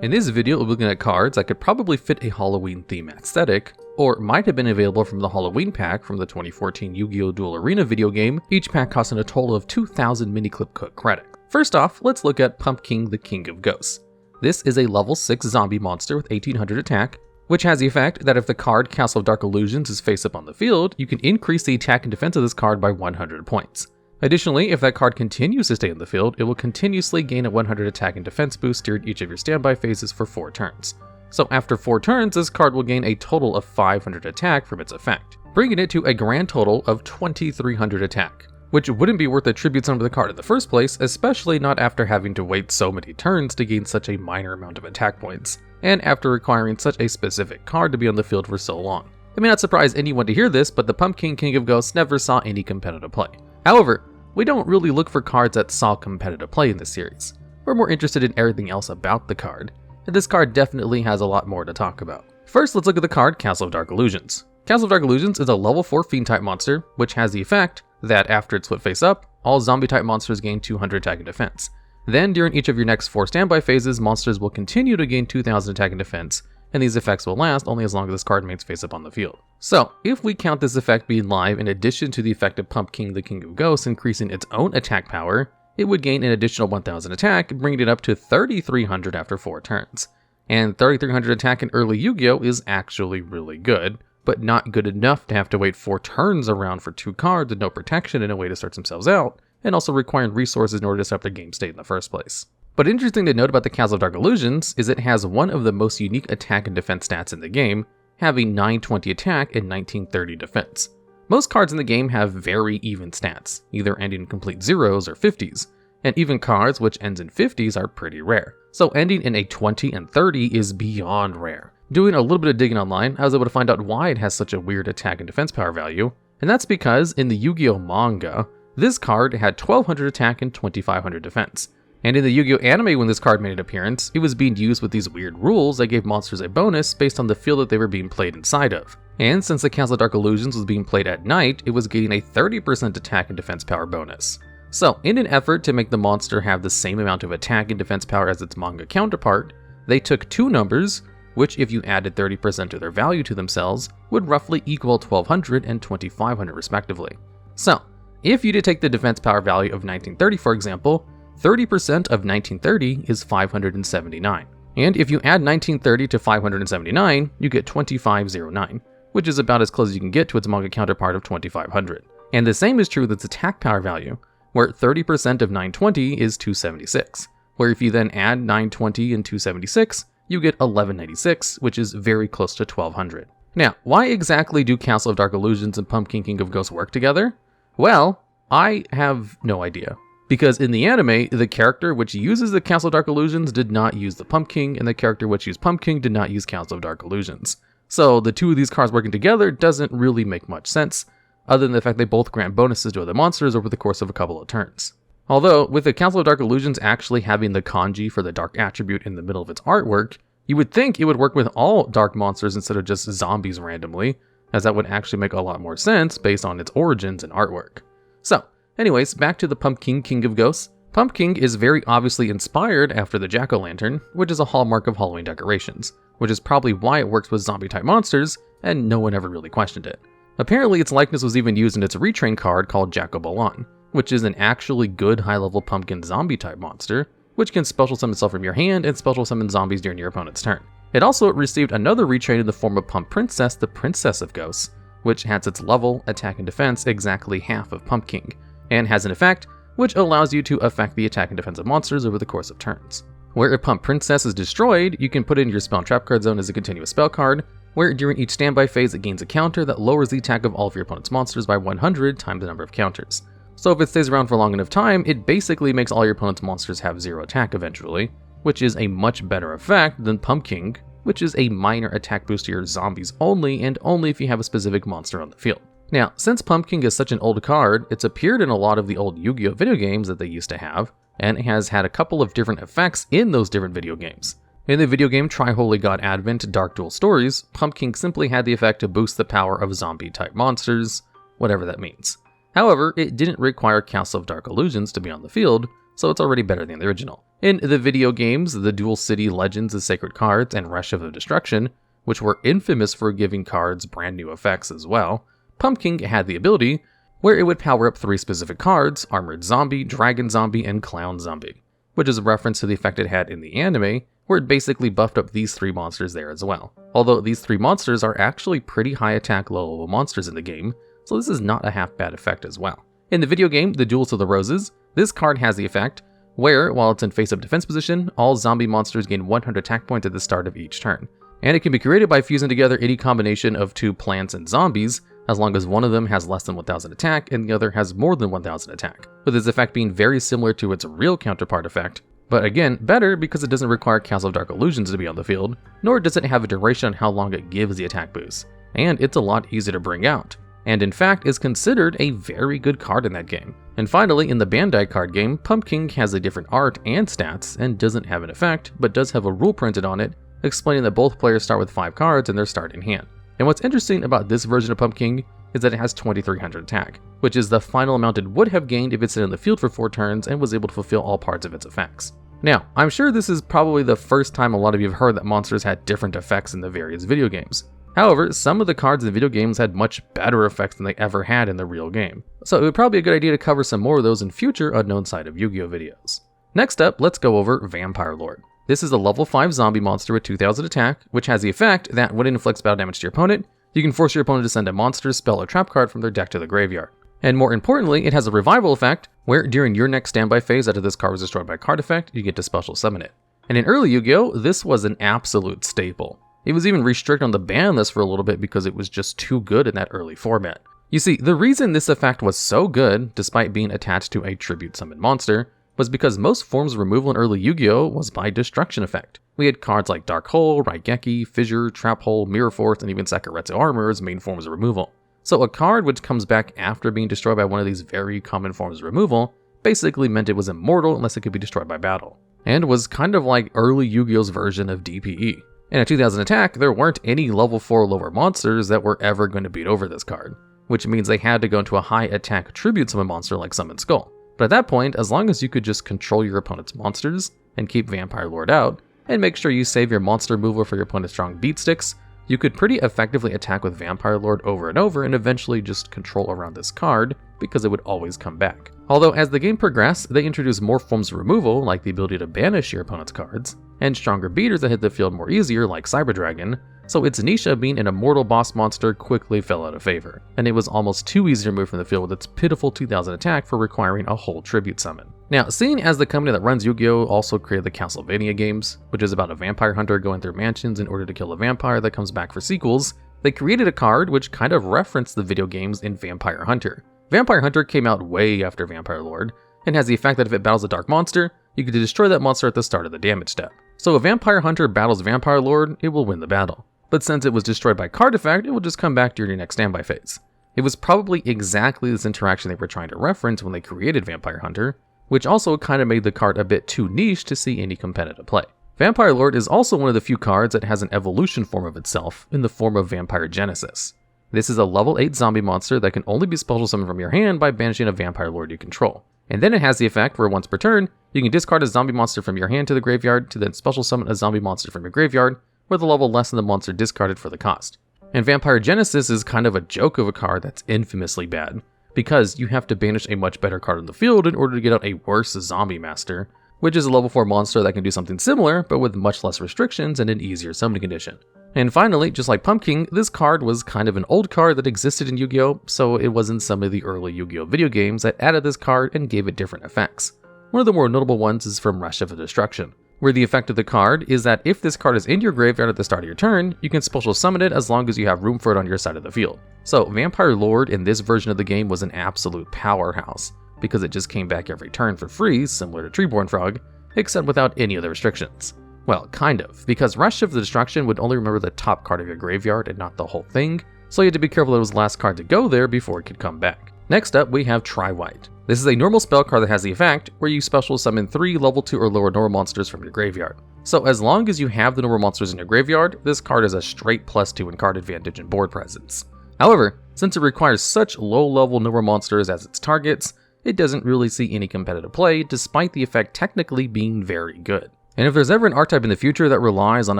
In this video, we'll be looking at cards that could probably fit a Halloween theme aesthetic, or might have been available from the Halloween pack from the 2014 Yu-Gi-Oh! Duel Arena video game, each pack costing a total of 2,000 miniclip cook credit. First off, let's look at Pumpking, the King of Ghosts. This is a level 6 zombie monster with 1800 attack, which has the effect that if the card Castle of Dark Illusions is face up on the field, you can increase the attack and defense of this card by 100 points. Additionally, if that card continues to stay in the field, it will continuously gain a 100 attack and defense boost during each of your standby phases for 4 turns. So after 4 turns, this card will gain a total of 500 attack from its effect, bringing it to a grand total of 2300 attack, which wouldn't be worth a tribute sum to the card in the first place, especially not after having to wait so many turns to gain such a minor amount of attack points, and after requiring such a specific card to be on the field for so long. It may not surprise anyone to hear this, but the Pumpkin King of Ghosts never saw any competitive play. However, we don't really look for cards that saw competitive play in this series. We're more interested in everything else about the card, and this card definitely has a lot more to talk about. First, let's look at the card Castle of Dark Illusions. Castle of Dark Illusions is a level 4 fiend type monster, which has the effect that after it's flipped face up, all zombie type monsters gain 200 attack and defense. Then during each of your next 4 standby phases, monsters will continue to gain 2000 attack and defense, and these effects will last only as long as this card remains face up on the field. So, if we count this effect being live in addition to the effect of Pumpking, the King of Ghosts increasing its own attack power, it would gain an additional 1000 attack, bringing it up to 3300 after 4 turns. And 3300 attack in early Yu-Gi-Oh! Is actually really good, but not good enough to have to wait 4 turns around for 2 cards with no protection and a way to sort themselves out, and also requiring resources in order to set up the game state in the first place. But interesting to note about the Castle of Dark Illusions is it has one of the most unique attack and defense stats in the game, having 920 attack and 1930 defense. Most cards in the game have very even stats, either ending in complete zeros or 50s, and even cards which ends in 50s are pretty rare. So ending in a 20 and 30 is beyond rare. Doing a little bit of digging online, I was able to find out why it has such a weird attack and defense power value, and that's because in the Yu-Gi-Oh! Manga, this card had 1200 attack and 2500 defense. And in the Yu-Gi-Oh! Anime, when this card made an appearance, it was being used with these weird rules that gave monsters a bonus based on the field that they were being played inside of. And since the Castle of Dark Illusions was being played at night, it was getting a 30% attack and defense power bonus. So, in an effort to make the monster have the same amount of attack and defense power as its manga counterpart, they took 2 numbers, which if you added 30% of their value to themselves, would roughly equal 1200 and 2500 respectively. So, if you did take the defense power value of 1930 for example, 30% of 1930 is 579. And if you add 1930 to 579, you get 2509, which is about as close as you can get to its manga counterpart of 2500. And the same is true with its attack power value, where 30% of 920 is 276, where if you then add 920 and 276, you get 1196, which is very close to 1200. Now, why exactly do Castle of Dark Illusions and Pumpkin King of Ghosts work together? Well, I have no idea. Because in the anime, the character which uses the Castle of Dark Illusions did not use the Pumpkin, and the character which used Pumpkin did not use Castle of Dark Illusions. So the 2 of these cards working together doesn't really make much sense, other than the fact they both grant bonuses to other monsters over the course of a couple of turns. Although, with the Castle of Dark Illusions actually having the kanji for the dark attribute in the middle of its artwork, you would think it would work with all dark monsters instead of just zombies randomly, as that would actually make a lot more sense based on its origins and artwork. So, anyways, back to the Pumpkin King of Ghosts. Pumpking is very obviously inspired after the jack-o'-lantern, which is a hallmark of Halloween decorations, which is probably why it works with zombie-type monsters, and no one ever really questioned it. Apparently, its likeness was even used in its retrain card called Jack-o'-Balan, which is an actually good high-level pumpkin zombie-type monster, which can special summon itself from your hand and special summon zombies during your opponent's turn. It also received another retrain in the form of Pump Princess, the Princess of Ghosts, which has its level, attack, and defense exactly half of Pumpking, and has an effect which allows you to affect the attack and defense of monsters over the course of turns. Where if Pump Princess is destroyed, you can put it in your spell and trap card zone as a continuous spell card, where during each standby phase it gains a counter that lowers the attack of all of your opponent's monsters by 100 times the number of counters. So if it stays around for long enough time, it basically makes all your opponent's monsters have 0 attack eventually, which is a much better effect than Pumpking, which is a minor attack boost to your zombies only, and only if you have a specific monster on the field. Now, since Pumpking is such an old card, it's appeared in a lot of the old Yu-Gi-Oh! Video games that they used to have, and it has had a couple of different effects in those different video games. In the video game Tri-Holy God Advent Dark Duel Stories, Pumpking simply had the effect to boost the power of zombie-type monsters, whatever that means. However, it didn't require Castle of Dark Illusions to be on the field, so it's already better than the original. In the video games, the Duel City Legends of Sacred Cards and Rush of Destruction, which were infamous for giving cards brand new effects as well, Pumpking had the ability where it would power up 3 specific cards: Armored Zombie, Dragon Zombie, and Clown Zombie, which is a reference to the effect it had in the anime, where it basically buffed up these 3 monsters there as well. Although these 3 monsters are actually pretty high attack, low level monsters in the game, so this is not a half bad effect as well. In the video game, The Duels of the Roses, this card has the effect where, while it's in face-up defense position, all zombie monsters gain 100 attack points at the start of each turn. And it can be created by fusing together any combination of 2 plants and zombies, as long as one of them has less than 1000 attack and the other has more than 1000 attack, with its effect being very similar to its real counterpart effect, but again, better because it doesn't require Castle of Dark Illusions to be on the field, nor does it have a duration on how long it gives the attack boost, and it's a lot easier to bring out, and in fact is considered a very good card in that game. And finally, in the Bandai card game, Pumpking has a different art and stats and doesn't have an effect, but does have a rule printed on it, explaining that both players start with 5 cards in their starting hand. And what's interesting about this version of Pumpking is that it has 2300 attack, which is the final amount it would have gained if it stayed in the field for 4 turns and was able to fulfill all parts of its effects. Now, I'm sure this is probably the first time a lot of you have heard that monsters had different effects in the various video games. However, some of the cards in the video games had much better effects than they ever had in the real game, so it would probably be a good idea to cover some more of those in future Unknown Side of Yu-Gi-Oh videos. Next up, let's go over Vampire Lord. This is a level 5 zombie monster with 2000 attack, which has the effect that when it inflicts battle damage to your opponent, you can force your opponent to send a monster, spell, or trap card from their deck to the graveyard. And more importantly, it has a revival effect, where during your next standby phase after this card was destroyed by a card effect, you get to special summon it. And in early Yu-Gi-Oh, this was an absolute staple. It was even restricted on the ban list for a little bit because it was just too good in that early format. You see, the reason this effect was so good, despite being attached to a tribute summon monster, was because most forms of removal in early Yu-Gi-Oh was by destruction effect. We had cards like Dark Hole, Raigeki, Fissure, Trap Hole, Mirror Force, and even Sakuretsu Armor as main forms of removal. So a card which comes back after being destroyed by one of these very common forms of removal basically meant it was immortal unless it could be destroyed by battle, and was kind of like early Yu-Gi-Oh's version of DPE. And at 2000 attack, there weren't any level 4 lower monsters that were ever going to beat over this card, which means they had to go into a high attack tribute summon monster like Summon Skull. But at that point, as long as you could just control your opponent's monsters and keep Vampire Lord out, and make sure you save your monster removal for your opponent's strong beat sticks, you could pretty effectively attack with Vampire Lord over and over and eventually just control around this card because it would always come back. Although as the game progressed, they introduced more forms of removal like the ability to banish your opponent's cards, and stronger beaters that hit the field more easier like Cyber Dragon, so its niche of being an immortal boss monster quickly fell out of favor, and it was almost too easy to remove from the field with its pitiful 2000 attack for requiring a whole tribute summon. Now, seeing as the company that runs Yu-Gi-Oh! Also created the Castlevania games, which is about a vampire hunter going through mansions in order to kill a vampire that comes back for sequels, they created a card which kind of referenced the video games in Vampire Hunter. Vampire Hunter came out way after Vampire Lord, and has the effect that if it battles a dark monster, you can destroy that monster at the start of the damage step. So if Vampire Hunter battles Vampire Lord, it will win the battle. But since it was destroyed by card effect, it will just come back during your next standby phase. It was probably exactly this interaction they were trying to reference when they created Vampire Hunter, which also kind of made the card a bit too niche to see any competitive play. Vampire Lord is also one of the few cards that has an evolution form of itself in the form of Vampire Genesis. This is a level 8 zombie monster that can only be special summoned from your hand by banishing a Vampire Lord you control. And then it has the effect where once per turn, you can discard a zombie monster from your hand to the graveyard to then special summon a zombie monster from your graveyard with a level less than the monster discarded for the cost. And Vampire Genesis is kind of a joke of a card that's infamously bad, because you have to banish a much better card in the field in order to get out a worse zombie master, which is a level 4 monster that can do something similar, but with much less restrictions and an easier summoning condition. And finally, just like Pumpking, this card was kind of an old card that existed in Yu-Gi-Oh!, so it was in some of the early Yu-Gi-Oh! Video games that added this card and gave it different effects. One of the more notable ones is from Rush of Destruction, where the effect of the card is that if this card is in your graveyard at the start of your turn, you can special summon it as long as you have room for it on your side of the field. So Vampire Lord in this version of the game was an absolute powerhouse, because it just came back every turn for free, similar to Treeborn Frog, except without any of the restrictions. Well, kind of, because Rush of Destruction would only remember the top card of your graveyard and not the whole thing, so you had to be careful that it was the last card to go there before it could come back. Next up, we have Tri-Wight. This is a normal spell card that has the effect where you special summon 3 level 2 or lower normal monsters from your graveyard. So as long as you have the normal monsters in your graveyard, this card is a straight +2 in card advantage and board presence. However, since it requires such low level normal monsters as its targets, it doesn't really see any competitive play despite the effect technically being very good. And if there's ever an archetype in the future that relies on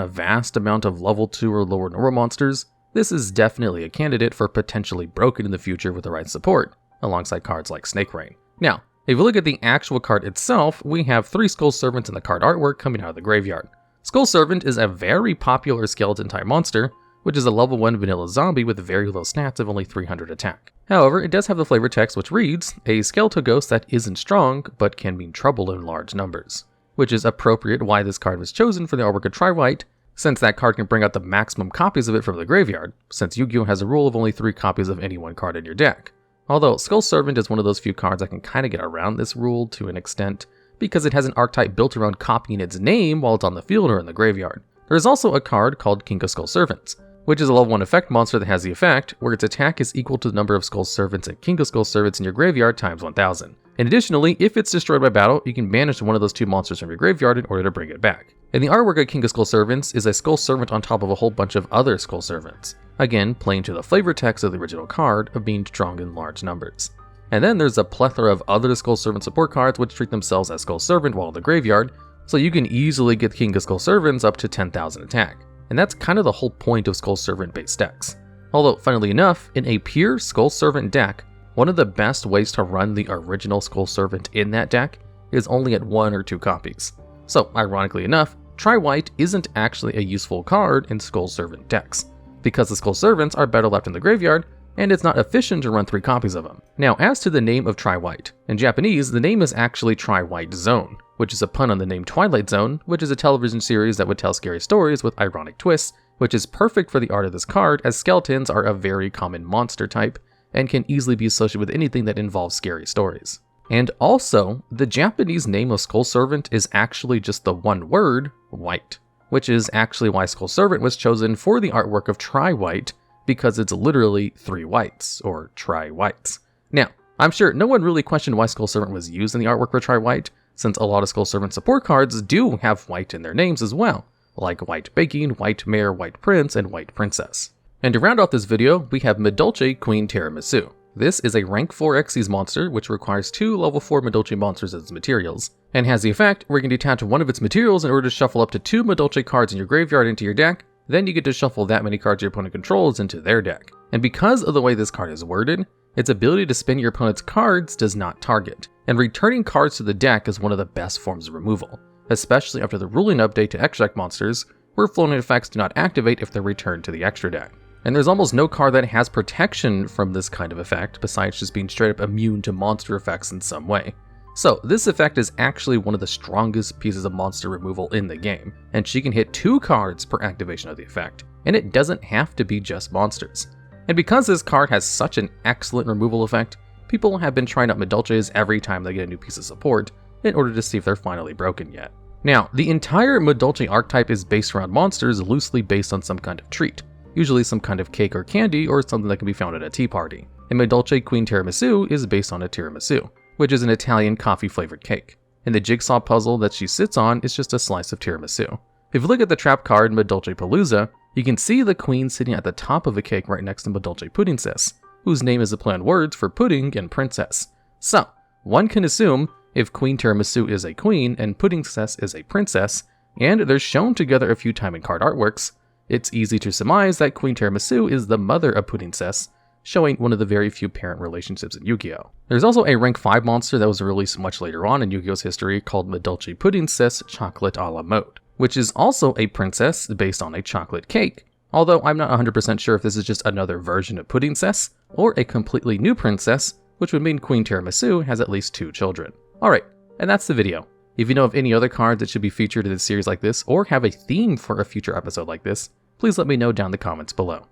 a vast amount of level 2 or lower normal monsters, this is definitely a candidate for potentially broken in the future with the right support, alongside cards like Snake Rain. Now, if you look at the actual card itself, we have 3 Skull Servants in the card artwork coming out of the graveyard. Skull Servant is a very popular skeleton type monster, which is a level 1 vanilla zombie with very low stats of only 300 attack. However, it does have the flavor text which reads, a skeletal ghost that isn't strong, but can mean trouble in large numbers, which is appropriate why this card was chosen for the artwork of Tri-Wight, since that card can bring out the maximum copies of it from the graveyard, since Yu-Gi-Oh has a rule of only 3 copies of any one card in your deck. Although Skull Servant is one of those few cards that can kinda get around this rule to an extent, because it has an archetype built around copying its name while it's on the field or in the graveyard. There is also a card called King of Skull Servants, which is a level 1 effect monster that has the effect where its attack is equal to the number of Skull Servants and King of Skull Servants in your graveyard times 1000. And additionally, if it's destroyed by battle, you can banish one of those 2 monsters from your graveyard in order to bring it back. And the artwork of King of Skull Servants is a Skull Servant on top of a whole bunch of other Skull Servants, again playing to the flavor text of the original card of being strong in large numbers. And then there's a plethora of other Skull Servant support cards which treat themselves as Skull Servant while in the graveyard, so you can easily get King of Skull Servants up to 10,000 attack. And that's kind of the whole point of Skull Servant based decks. Although, funnily enough, in a pure Skull Servant deck, one of the best ways to run the original Skull Servant in that deck is only at 1 or 2 copies. So, ironically enough, Tri-Wight isn't actually a useful card in Skull Servant decks, because the Skull Servants are better left in the graveyard, and it's not efficient to run 3 copies of them. Now, as to the name of Tri-Wight, in Japanese, the name is actually Tri-Wight Zone, which is a pun on the name Twilight Zone, which is a television series that would tell scary stories with ironic twists, which is perfect for the art of this card as skeletons are a very common monster type and can easily be associated with anything that involves scary stories. And also, the Japanese name of Skull Servant is actually just the one word, white, which is actually why Skull Servant was chosen for the artwork of Tri-Wight, because it's literally 3 whites, or Tri-Wights. Now, I'm sure no one really questioned why Skull Servant was used in the artwork for Tri-Wight, since a lot of Skull Servant support cards do have white in their names as well, like White Baking, White Mare, White Prince, and White Princess. And to round out this video, we have Madolche Queen Tiaramisu. This is a rank 4 Xyz monster which requires 2 level 4 Madolche monsters as its materials, and has the effect where you can detach one of its materials in order to shuffle up to 2 Madolche cards in your graveyard into your deck, then you get to shuffle that many cards your opponent controls into their deck. And because of the way this card is worded, its ability to spin your opponent's cards does not target, and returning cards to the deck is one of the best forms of removal, especially after the ruling update to extra deck monsters, where floating effects do not activate if they're returned to the extra deck. And there's almost no card that has protection from this kind of effect, besides just being straight up immune to monster effects in some way. So this effect is actually one of the strongest pieces of monster removal in the game, and she can hit 2 cards per activation of the effect, and it doesn't have to be just monsters. And because this card has such an excellent removal effect, people have been trying out Madolches every time they get a new piece of support, in order to see if they're finally broken yet. Now, the entire Madolche archetype is based around monsters loosely based on some kind of treat, usually some kind of cake or candy or something that can be found at a tea party. And Madolche Queen Tiaramisu is based on a tiramisu, which is an Italian coffee-flavored cake. And the jigsaw puzzle that she sits on is just a slice of tiramisu. If you look at the trap card Madolche Palooza, you can see the queen sitting at the top of a cake right next to Madolche Puddingcess, whose name is the play on words for pudding and princess. So, one can assume if Queen Tiramisu is a queen and Puddingcess is a princess, and they're shown together a few times in card artworks, it's easy to surmise that Queen Tiramisu is the mother of Puddingcess, showing one of the very few parent relationships in Yu-Gi-Oh! There's also a rank 5 monster that was released much later on in Yu-Gi-Oh's history called Madolche Puddingcess Chocolate a la Mode, which is also a princess based on a chocolate cake, although I'm not 100% sure if this is just another version of Puddingcess, or a completely new princess, which would mean Queen Tiramisu has at least 2 children. Alright, and that's the video. If you know of any other cards that should be featured in a series like this, or have a theme for a future episode like this, please let me know down in the comments below.